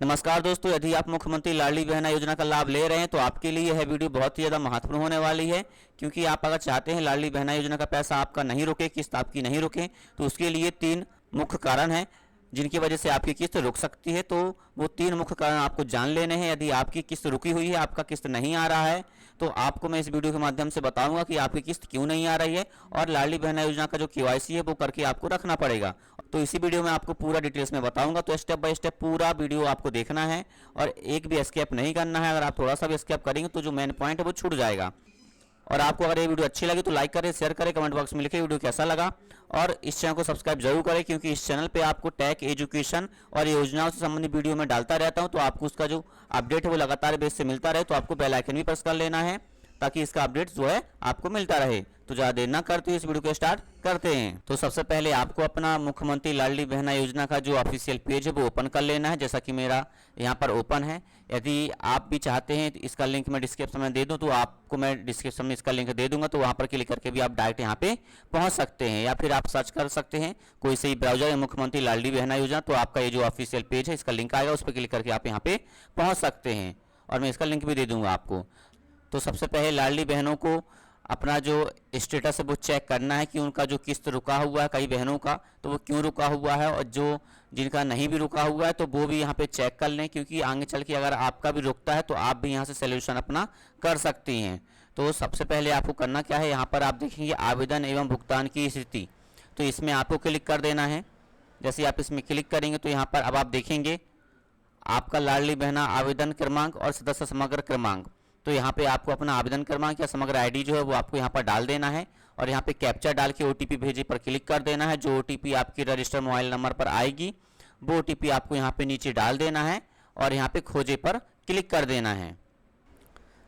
नमस्कार दोस्तों, यदि आप मुख्यमंत्री लाडली बहना योजना का लाभ ले रहे हैं तो आपके लिए यह वीडियो बहुत ही ज़्यादा महत्वपूर्ण होने वाली है। क्योंकि आप अगर चाहते हैं लाडली बहना योजना का पैसा आपका नहीं रुके, किस्त आपकी नहीं रुके, तो उसके लिए 3 मुख्य कारण हैं जिनकी वजह से आपकी किस्त रुक सकती है। तो वो 3 मुख्य कारण आपको जान लेने हैं। यदि आपकी किस्त रुकी हुई है, आपका किस्त नहीं आ रहा है, तो आपको मैं इस वीडियो के माध्यम से बताऊंगा कि आपकी किस्त क्यों नहीं आ रही है और लाडली बहना योजना का जो केवाईसी है वो करके आपको रखना पड़ेगा। तो इसी वीडियो में आपको पूरा डिटेल्स में बताऊंगा। तो स्टेप बाय स्टेप पूरा वीडियो आपको देखना है और एक भी एस्केप नहीं करना है। अगर आप थोड़ा सा भी एस्केप करेंगे तो जो मेन पॉइंट है वो छूट जाएगा। और आपको अगर ये वीडियो अच्छी लगी तो लाइक करें, शेयर करें, कमेंट बॉक्स में लिखें वीडियो कैसा लगा। और इस चैनल को सब्सक्राइब जरूर करें, क्योंकि इस चैनल पे आपको टैक्स, एजुकेशन और योजनाओं से संबंधित वीडियो में डालता रहता हूं। तो आपको उसका जो अपडेट है वो लगातार बेस से मिलता रहे। तो आपको बेल आइकन भी प्रेस कर लेना है ताकि इसका अपडेट जो है आपको मिलता रहे। तो ज़्यादा देर ना करते हुए इस वीडियो को स्टार्ट करते हैं। तो सबसे पहले आपको अपना मुख्यमंत्री लाडली बहना योजना का जो ऑफिशियल पेज है वो ओपन कर लेना है, जैसा कि मेरा यहाँ पर ओपन है। यदि आप भी चाहते हैं तो इसका लिंक मैं डिस्क्रिप्शन में दे दूँ, तो आपको मैं डिस्क्रिप्शन में इसका लिंक दे दूंगा। तो वहाँ पर क्लिक करके भी आप डायरेक्ट यहाँ पे पहुँच सकते हैं, या फिर आप सर्च कर सकते हैं कोई सही ब्राउजर या मुख्यमंत्री लाडली बहना योजना। तो आपका ये जो ऑफिशियल पेज है इसका लिंक आएगा, उस पर क्लिक करके आप यहाँ पे पहुँच सकते हैं और मैं इसका लिंक भी दे दूँगा आपको। तो सबसे पहले लाडली बहनों को अपना जो स्टेटस है वो चेक करना है कि उनका जो किस्त रुका हुआ है कई बहनों का, तो वो क्यों रुका हुआ है, और जो जिनका नहीं भी रुका हुआ है तो वो भी यहाँ पे चेक कर लें। क्योंकि आगे चल के अगर आपका भी रुकता है तो आप भी यहाँ से सोल्यूशन अपना कर सकती हैं। तो सबसे पहले आपको करना क्या है, यहाँ पर आप देखेंगे आवेदन एवं भुगतान की स्थिति, तो इसमें आपको क्लिक कर देना है। जैसे आप इसमें क्लिक करेंगे तो यहाँ पर अब आप देखेंगे आपका लाडली बहना आवेदन क्रमांक और सदस्य समग्र क्रमांक। तो यहाँ पे आपको अपना आवेदन क्रमांक या समग्र आईडी जो है वो आपको यहाँ पर डाल देना है और यहाँ पे कैप्चा डाल के ओटीपी भेजे पर क्लिक कर देना है। जो ओटीपी आपके रजिस्टर्ड मोबाइल नंबर पर आएगी वो ओटीपी आपको यहाँ पे नीचे डाल देना है और यहाँ पे खोजे पर क्लिक कर देना है।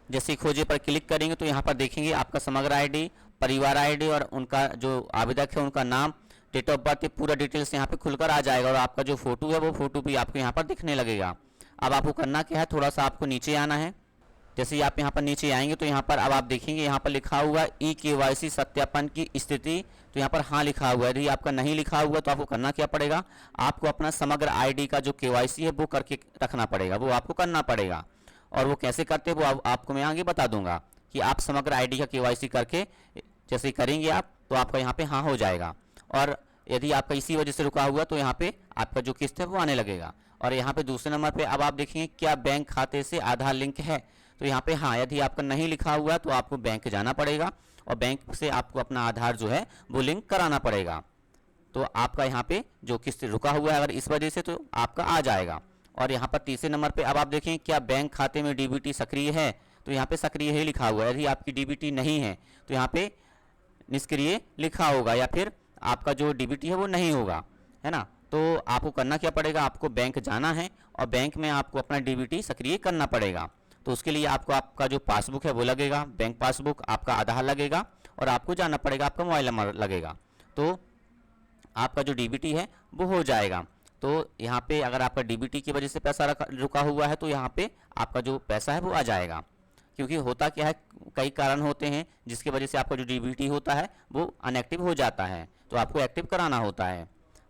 जैसे खोजे पर क्लिक करेंगे तो यहाँ पर देखेंगे आपका समग्र आईडी, परिवार आईडी और उनका जो आवेदक है उनका नाम, डेट ऑफ बर्थ, पूरा डिटेल्स यहाँ पे खुलकर आ जाएगा। और आपका जो फोटो है वो फोटो भी आपको यहाँ पर दिखने लगेगा। अब आपको करना क्या है, थोड़ा सा आपको नीचे आना है। जैसे ही आप यहाँ पर नीचे आएंगे तो यहाँ पर अब आप देखेंगे यहाँ पर लिखा हुआ ई केवाईसी सत्यापन की स्थिति, तो यहाँ पर हाँ लिखा हुआ है। यदि आपका नहीं लिखा हुआ तो आपको करना क्या पड़ेगा, आपको अपना समग्र आईडी का जो केवाईसी है वो करके रखना पड़ेगा, वो आपको करना पड़ेगा। और वो कैसे करते हैं वो आपको मैं आगे बता दूंगा कि आप समग्र आईडी का केवाईसी करके जैसे करेंगे आप तो आपका यहाँ पे हाँ हो जाएगा। और यदि आपका इसी वजह से रुका हुआ तो यहाँ पे आपका जो किस्त है वो आने लगेगा। और यहाँ पे दूसरे नंबर पे अब आप देखेंगे क्या बैंक खाते से आधार लिंक है, तो यहाँ पे हाँ, यदि आपका नहीं लिखा हुआ तो आपको बैंक जाना पड़ेगा और बैंक से आपको अपना आधार जो है वो लिंक कराना पड़ेगा। तो आपका यहाँ पे जो किस्त रुका हुआ है अगर इस वजह से तो आपका आ जाएगा। और यहाँ पर तीसरे नंबर पे अब आप देखें क्या बैंक खाते में डीबीटी सक्रिय है, तो यहाँ पे सक्रिय ही लिखा हुआ है। यदि आपकी डीबीटी नहीं है तो यहाँ पे निष्क्रिय लिखा होगा या फिर आपका जो डीबीटी है वो नहीं होगा, है ना। तो आपको करना क्या पड़ेगा, आपको बैंक जाना है और बैंक में आपको अपना डीबीटी सक्रिय करना पड़ेगा। तो उसके लिए आपको आपका जो पासबुक है वो लगेगा, बैंक पासबुक, आपका आधार लगेगा और आपको जाना पड़ेगा, आपका मोबाइल नंबर लगेगा। तो आपका जो डीबीटी है वो हो जाएगा। तो यहाँ पे अगर आपका डीबीटी की वजह से पैसा रुका हुआ है तो यहाँ पे आपका जो पैसा है वो आ जाएगा। क्योंकि होता क्या है, कई कारण होते हैं जिसकी वजह से आपका जो डीबीटी होता है वो अनएक्टिव हो जाता है, तो आपको एक्टिव कराना होता है।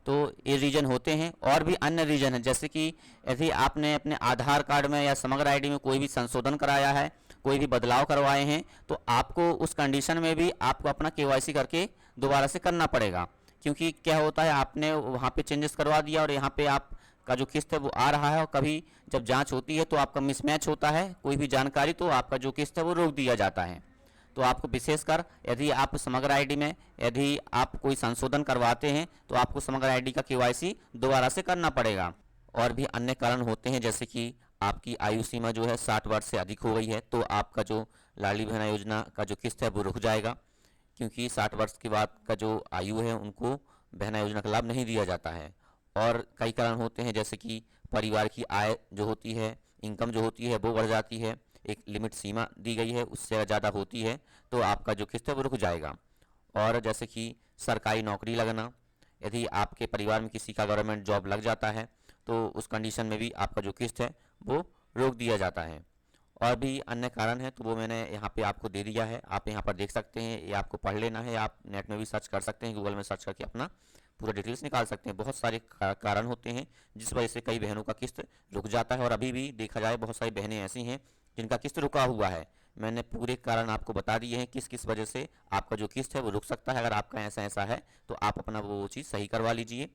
तो ये रीजन होते हैं और भी अन्य रीजन है, जैसे कि यदि आपने अपने आधार कार्ड में या समग्र आईडी में कोई भी संशोधन कराया है, कोई भी बदलाव करवाए हैं, तो आपको उस कंडीशन में भी आपको अपना केवाईसी करके दोबारा से करना पड़ेगा। क्योंकि क्या होता है, आपने वहाँ पे चेंजेस करवा दिया और यहाँ पे आपका जो किस्त है वो आ रहा है और कभी जब जांच होती है तो आपका मिसमैच होता है कोई भी जानकारी, तो आपका जो किस्त है वो रोक दिया जाता है। तो आपको विशेषकर यदि आप समग्र आईडी में यदि आप कोई संशोधन करवाते हैं तो आपको समग्र आईडी का केवाईसी दोबारा से करना पड़ेगा। और भी अन्य कारण होते हैं, जैसे कि आपकी आयु सीमा जो है 60 वर्ष से अधिक हो गई है तो आपका जो लाडली बहना योजना का जो किस्त है वो रुक जाएगा। क्योंकि 60 वर्ष के बाद का जो आयु है उनको बहना योजना का लाभ नहीं दिया जाता है। और कई कारण होते हैं, जैसे कि परिवार की आय जो होती है, इनकम जो होती है वो बढ़ जाती है, एक लिमिट सीमा दी गई है उससे ज़्यादा होती है तो आपका जो किस्त है वो रुक जाएगा। और जैसे कि सरकारी नौकरी लगना, यदि आपके परिवार में किसी का गवर्नमेंट जॉब लग जाता है तो उस कंडीशन में भी आपका जो किस्त है वो रोक दिया जाता है। और भी अन्य कारण है तो वो मैंने यहाँ पे आपको दे दिया है, आप यहाँ पर देख सकते हैं, ये आपको पढ़ लेना है, आप नेट में भी सर्च कर सकते हैं, गूगल में सर्च करके अपना पूरा डिटेल्स निकाल सकते हैं। बहुत सारे कारण होते हैं जिस वजह से कई बहनों का किस्त रुक जाता है, और अभी भी देखा जाए बहुत सारी बहनें ऐसी हैं जिनका किस्त रुका हुआ है। मैंने पूरे कारण आपको बता दिए हैं किस किस वजह से आपका जो किस्त है वो रुक सकता है। अगर आपका ऐसा ऐसा है तो आप अपना वो चीज़ सही करवा लीजिए।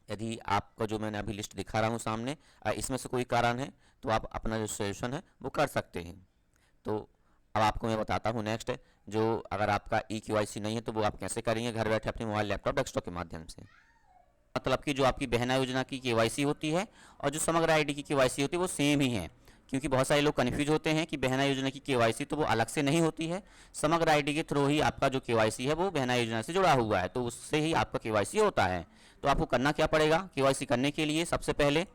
यदि आपका जो मैंने अभी लिस्ट दिखा रहा हूँ सामने, इसमें से कोई कारण है तो आप अपना जो सोल्यूशन है वो कर सकते हैं। तो अब आपको मैं बताता हूँ नेक्स्ट, जो अगर आपका EKYC नहीं है तो वो आप कैसे करेंगे घर बैठे अपने मोबाइल, लैपटॉप, डेस्कटॉप के माध्यम से। मतलब कि जो आपकी बहना योजना की KYC होती है और जो समग्र ID की KYC होती है वो सेम ही है, क्योंकि बहुत सारे लोग कन्फ्यूज होते हैं कि बहना योजना की KYC तो वो अलग से नहीं होती है, समग्र ID के थ्रू ही आपका जो KYC है वो बहना योजना से जुड़ा हुआ है, तो उससे ही आपका KYC होता है। तो आपको करना क्या पड़ेगा, KYC करने के लिए सबसे पहले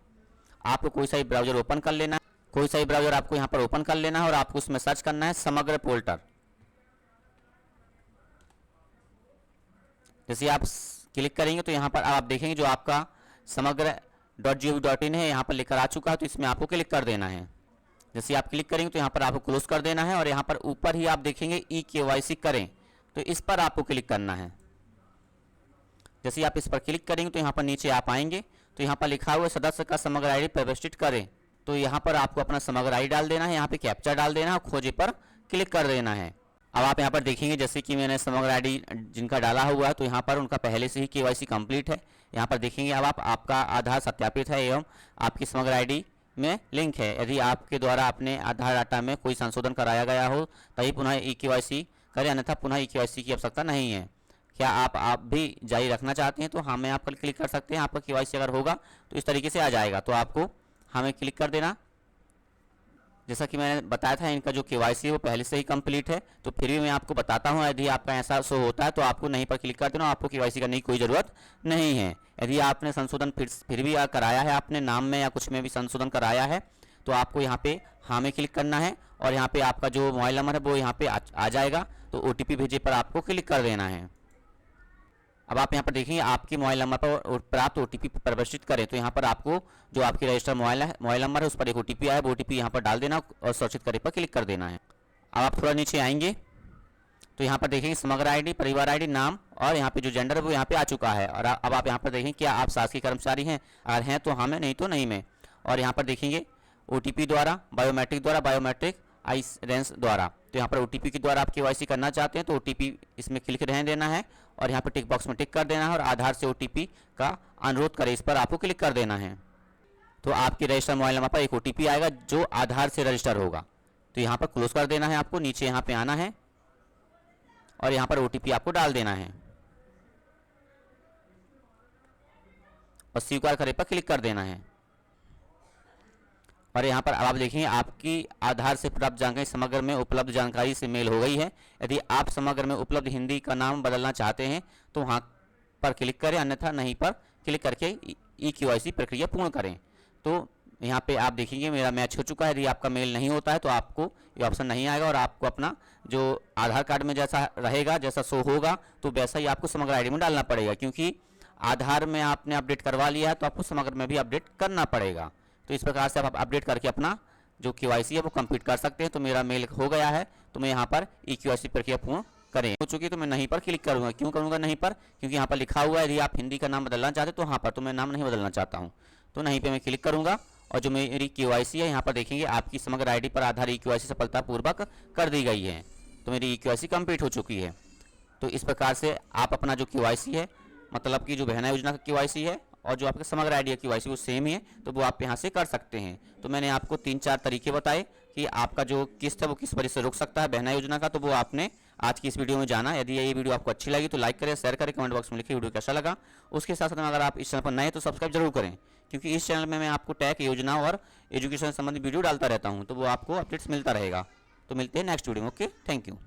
आपको कोई सा भी ब्राउजर ओपन कर लेना है। कोई सा भी ब्राउजर आपको यहाँ पर ओपन कर लेना है और आपको उसमें सर्च करना है समग्र पोर्टल। जैसे आप क्लिक करेंगे तो यहाँ पर आप देखेंगे जो आपका समग्र.gov.in है यहाँ पर लिखकर आ चुका है, तो इसमें आपको क्लिक कर देना है। जैसे आप क्लिक करेंगे तो यहाँ पर आपको क्लोज कर देना है और यहाँ पर ऊपर ही आप देखेंगे EKYC करें, तो इस पर आपको क्लिक करना है। जैसे आप इस पर क्लिक करेंगे तो यहाँ पर नीचे आप आएंगे तो यहाँ पर लिखा हुआ है सदस्य का समग्र ID प्रविष्ट करें, तो यहाँ पर आपको अपना समग्र ID डाल देना है, यहाँ पे कैप्चा डाल देना है और खोजे पर क्लिक कर देना है। अब आप यहाँ पर देखेंगे जैसे कि मैंने समग्र ID जिनका डाला हुआ है तो यहाँ पर उनका पहले से ही KYC कंप्लीट है। यहाँ पर देखेंगे अब आपका आधार सत्यापित है एवं आपकी समग्र ID में लिंक है। यदि आपके द्वारा अपने आधार डाटा में कोई संशोधन कराया गया हो तभी पुनः EKYC करें, अन्यथा पुनः EKYC की आवश्यकता नहीं है। क्या आप भी जारी रखना चाहते हैं तो हाँ में आप क्लिक कर सकते हैं। आपका KYC अगर होगा तो इस तरीके से आ जाएगा, तो आपको हमें क्लिक कर देना। जैसा कि मैंने बताया था इनका जो KYC है वो पहले से ही कंप्लीट है, तो फिर भी मैं आपको बताता हूँ यदि आपका ऐसा शो होता है तो आपको नहीं पर क्लिक कर देना, आपको KYC करने की कोई ज़रूरत नहीं है। यदि आपने संशोधन फिर भी कराया है, आपने नाम में या कुछ में भी संशोधन कराया है, तो आपको यहाँ पे हाँ में क्लिक करना है और यहाँ पे आपका जो मोबाइल नंबर है वो यहाँ पे आ जाएगा, तो OTP भेजे पर आपको क्लिक कर देना है। अब आप यहाँ पर देखेंगे आपके मोबाइल नंबर पर प्राप्त OTP प्रदर्शित करें, तो यहाँ पर आपको जो आपकी रजिस्टर्ड मोबाइल नंबर है उस पर एक OTP आया, वो OTP यहाँ पर डाल देना और सुरक्षित करें पर क्लिक कर देना है। अब आप थोड़ा नीचे आएंगे तो यहाँ पर देखेंगे समग्र ID, परिवार ID, नाम और यहाँ पे जो जेंडर है वो यहाँ पे आ चुका है। और अब आप यहाँ पर देखेंगे क्या आप शासकीय कर्मचारी हैं, अगर हैं तो हाँ में, नहीं तो नहीं में। और यहाँ पर देखेंगे OTP द्वारा, बायोमेट्रिक आइडेंस द्वारा, तो यहाँ पर OTP के द्वारा आप KYC करना चाहते हैं तो OTP इसमें क्लिक रहने देना है और यहाँ पर टिक बॉक्स में टिक कर देना है और आधार से OTP का अनुरोध करें, इस पर आपको क्लिक कर देना है। तो आपके रजिस्टर्ड मोबाइल नंबर पर एक OTP आएगा जो आधार से रजिस्टर होगा, तो यहाँ पर क्लोज कर देना है। आपको नीचे यहाँ पे आना है और यहाँ पर OTP आपको डाल देना है और स्वीकार करें पर क्लिक कर देना है। और यहाँ पर अब आप देखेंगे आपकी आधार से प्राप्त जानकारी समग्र में उपलब्ध जानकारी से मेल हो गई है। यदि आप समग्र में उपलब्ध हिंदी का नाम बदलना चाहते हैं तो वहाँ पर क्लिक करें, अन्यथा नहीं पर क्लिक करके EKYC प्रक्रिया पूर्ण करें। तो यहाँ पे आप देखेंगे मेरा मैच हो चुका है। यदि आपका मेल नहीं होता है तो आपको ये ऑप्शन नहीं आएगा और आपको अपना जो आधार कार्ड में जैसा रहेगा, जैसा शो होगा, तो वैसा ही आपको समग्र ID में डालना पड़ेगा, क्योंकि आधार में आपने अपडेट करवा लिया है तो आपको समग्र में भी अपडेट करना पड़ेगा। तो इस प्रकार से आप अपडेट करके अपना जो KYC है वो कंप्लीट कर सकते हैं। तो मेरा मेल हो गया है, तो मैं यहाँ पर EKYC प्रक्रिया पूर्ण करें हो चुकी है, तो मैं नहीं पर क्लिक करूँगा। क्यों करूँगा नहीं पर, क्योंकि यहाँ पर लिखा हुआ है यदि आप हिंदी का नाम बदलना चाहते तो हाँ पर, तो मैं नाम नहीं बदलना चाहता हूँ, तो नहीं पे मैं क्लिक करूँगा। और जो मेरी KYC है यहाँ पर देखेंगे आपकी समग्र ID पर आधार EKYC सफलतापूर्वक कर दी गई है, तो मेरी EKYC कंप्लीट हो चुकी है। तो इस प्रकार से आप अपना जो KYC है, मतलब कि जो बहना योजना का KYC है और जो आपके समग्र ID KYC वो सेम ही है, तो वो आप यहाँ से कर सकते हैं। तो मैंने आपको 3-4 तरीके बताए कि आपका जो किस्त है वो किस वजह से रुक सकता है बहना योजना का, तो वो आपने आज की इस वीडियो में जाना। यदि ये वीडियो आपको अच्छी लगी तो लाइक करें, शेयर करें, कमेंट बॉक्स में लिखिए वीडियो कैसा लगा। उसके साथ साथ अगर आप इस चैनल पर नए तो सब्सक्राइब जरूर करें, क्योंकि इस चैनल में मैं आपको टैग, योजना और एजुकेशन संबंधी वीडियो डालता रहता हूँ, तो वो आपको अपडेट्स मिलता रहेगा। तो मिलते हैं नेक्स्ट वीडियो में। Okay, thank you.